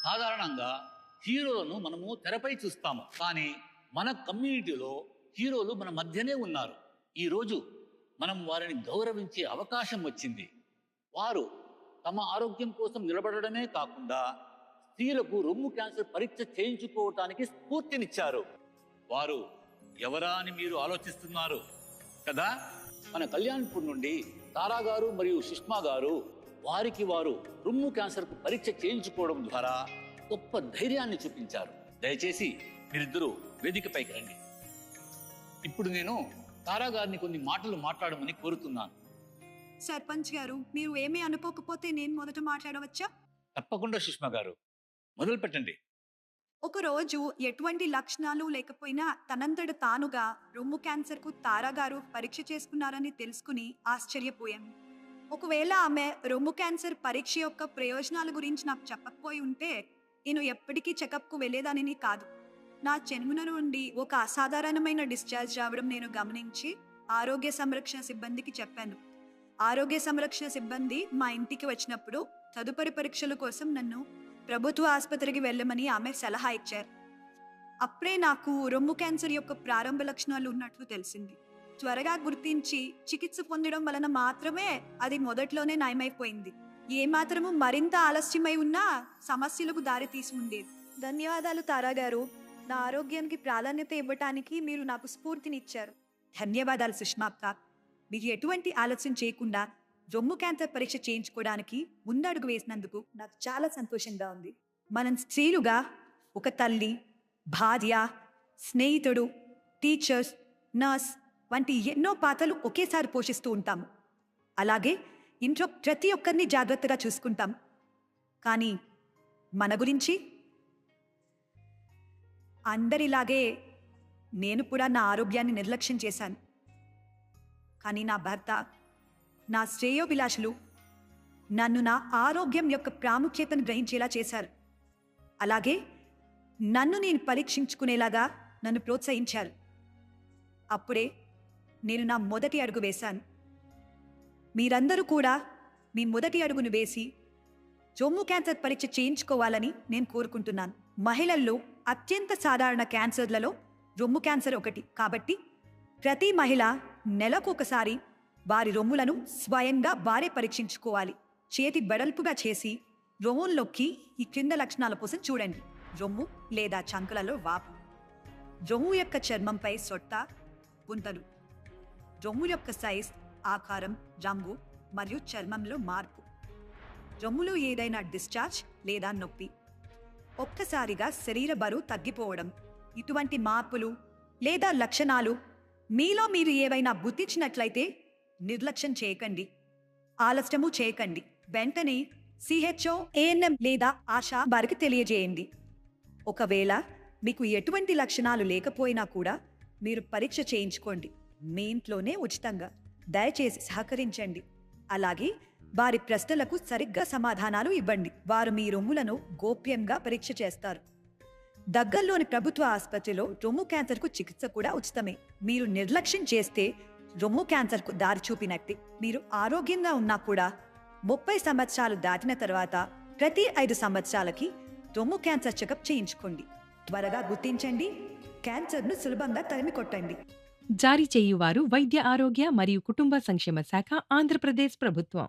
సాధారణంగా హీరోలను మనము తెరపై చూస్తాము, కానీ మన కమ్యూనిటీలో హీరోలు మన మధ్యనే ఉన్నారు. ఈరోజు మనం వారిని గౌరవించే అవకాశం వచ్చింది. వారు తమ ఆరోగ్యం కోసం నిలబడడమే కాకుండా స్త్రీలకు రొమ్ము క్యాన్సర్ పరీక్ష చేయించుకోవటానికి స్ఫూర్తినిచ్చారు. వారు ఎవరా అని మీరు ఆలోచిస్తున్నారు కదా? మన కళ్యాణ్పూర్ నుండి తారా గారు మరియు సుష్మా గారు వారికి వారు రొమ్ము క్యాన్సర్కు పరీక్ష చేయించుకోవడం ద్వారా గొప్ప ధైర్యాన్ని చూపించారు. దయచేసి మీరిద్దరూ వేదికపైకి రండి. ఇప్పుడు నేను తారా గారిని కొన్ని మాటలు మాట్లాడమని కోరుతున్నాను. సర్పంచ్ గారు, మీరు ఏమీ అనుకోకపోతే నేను మొదట మాట్లాడవచ్చా? తప్పకుండా సుష్మా గారు, మొదలు పెట్టండి. ఒకరోజు ఎటువంటి లక్షణాలు లేకపోయినా తనంతట తానుగా రొమ్ము క్యాన్సర్కు తారా గారు పరీక్ష చేసుకున్నారని తెలుసుకుని ఆశ్చర్యపోయాను. ఒకవేళ ఆమె రొమ్ము క్యాన్సర్ పరీక్ష యొక్క ప్రయోజనాల గురించి నాకు చెప్పకపోయి ఉంటే నేను ఎప్పటికీ చెకప్కు వెళ్ళేదానిని కాదు. నా జన్మన నుండి ఒక అసాధారణమైన డిశ్చార్జ్ రావడం నేను గమనించి ఆరోగ్య సంరక్షణ సిబ్బందికి చెప్పాను. ఆరోగ్య సంరక్షణ సిబ్బంది మా ఇంటికి వచ్చినప్పుడు తదుపరి పరీక్షల కోసం నన్ను ప్రభుత్వ ఆసుపత్రికి వెళ్ళమని ఆమె సలహా ఇచ్చారు. అప్పుడే నాకు రొమ్ము క్యాన్సర్ యొక్క ప్రారంభ లక్షణాలు ఉన్నట్లు తెలిసింది. త్వరగా గుర్తించి చికిత్స పొందడం వలన మాత్రమే అది మొదట్లోనే నయమైపోయింది. ఏమాత్రము మరింత ఆలస్యమై ఉన్నా సమస్యలకు దారి తీసి ఉండేది. ధన్యవాదాలు తారా గారు. నా ఆరోగ్యానికి ప్రాధాన్యత ఇవ్వటానికి మీరు నాకు స్ఫూర్తినిచ్చారు. ధన్యవాదాలు సుష్మా అక్క. మీరు ఎటువంటి ఆలస్యం చేయకుండా రొమ్ము క్యాన్సర్ పరీక్ష చేయించుకోవడానికి ముందడుగు వేసినందుకు నాకు చాలా సంతోషంగా ఉంది. మనం స్త్రీలుగా ఒక తల్లి, భార్య, స్నేహితుడు, టీచర్స్, నర్స్ వంటి ఎన్నో పాత్రలు ఒకేసారి పోషిస్తూ ఉంటాము. అలాగే ఇంట్లో ప్రతి ఒక్కరిని జాగ్రత్తగా చూసుకుంటాం. కానీ మన గురించి అందరిలాగే నేను కూడా నా ఆరోగ్యాన్ని నిర్లక్ష్యం చేశాను. కానీ నా భర్త, నా శ్రేయోభిలాషులు నన్ను నా ఆరోగ్యం యొక్క ప్రాముఖ్యతను గ్రహించేలా చేశారు. అలాగే నన్ను నేను పరీక్షించుకునేలాగా నన్ను ప్రోత్సహించారు. అప్పుడే నేను నా మొదటి అడుగు వేశాను. మీరందరూ కూడా మీ మొదటి అడుగును వేసి రొమ్ము క్యాన్సర్ పరీక్ష చేయించుకోవాలని నేను కోరుకుంటున్నాను. మహిళల్లో అత్యంత సాధారణ క్యాన్సర్లలో రొమ్ము క్యాన్సర్ ఒకటి. కాబట్టి ప్రతి మహిళ నెలకు ఒకసారి వారి రొమ్ములను స్వయంగా వారే పరీక్షించుకోవాలి. చేతి బెడల్పుగా చేసి రొమ్ముల్లోకి ఈ క్రింద లక్షణాల కోసం చూడండి. రొమ్ము లేదా చంకలలో వాపు, రొమ్ము యొక్క చర్మంపై సొట్ట, గుంతలు, రొమ్ము యొక్క సైజ్, ఆకారం, రంగు మరియు చర్మంలో మార్పు, రొమ్ములో ఏదైనా డిశ్చార్జ్ లేదా నొప్పి, ఒక్కసారిగా శరీర బరువు తగ్గిపోవడం. ఇటువంటి మార్పులు లేదా లక్షణాలు మీలో మీరు ఏవైనా గుర్తించినట్లయితే నిర్లక్ష్యం చేయకండి, ఆలస్యము చేయకండి. వెంటనే CHO, ANM లేదా ఆశా వారికి తెలియజేయండి. ఒకవేళ మీకు ఎటువంటి లక్షణాలు లేకపోయినా కూడా మీరు పరీక్ష చేయించుకోండి, మీ ఇంట్లోనే ఉచితంగా. దయచేసి సహకరించండి. అలాగే వారి ప్రశ్నలకు సరిగ్గా సమాధానాలు ఇవ్వండి. వారు మీ రొమ్ములను గోప్యంగా పరీక్ష చేస్తారు. దగ్గరలోని ప్రభుత్వ ఆసుపత్రిలో రొమ్ము క్యాన్సర్కు చికిత్స కూడా ఉచితమే. మీరు నిర్లక్ష్యం చేస్తే రొమ్ము క్యాన్సర్కు దారి చూపినట్టే. మీరు ఆరోగ్యంగా ఉన్నా కూడా 30 సంవత్సరాలు దాటిన తర్వాత ప్రతి 5 సంవత్సరాలకి రొమ్ము క్యాన్సర్ చెకప్ చేయించుకోండి. త్వరగా గుర్తించండి, క్యాన్సర్ను సులభంగా తరిమి కొట్టండి. జారీ చేయువారు వైద్య ఆరోగ్య మరియు కుటుంబ సంక్షేమ శాఖ, ఆంధ్రప్రదేశ్ ప్రభుత్వం.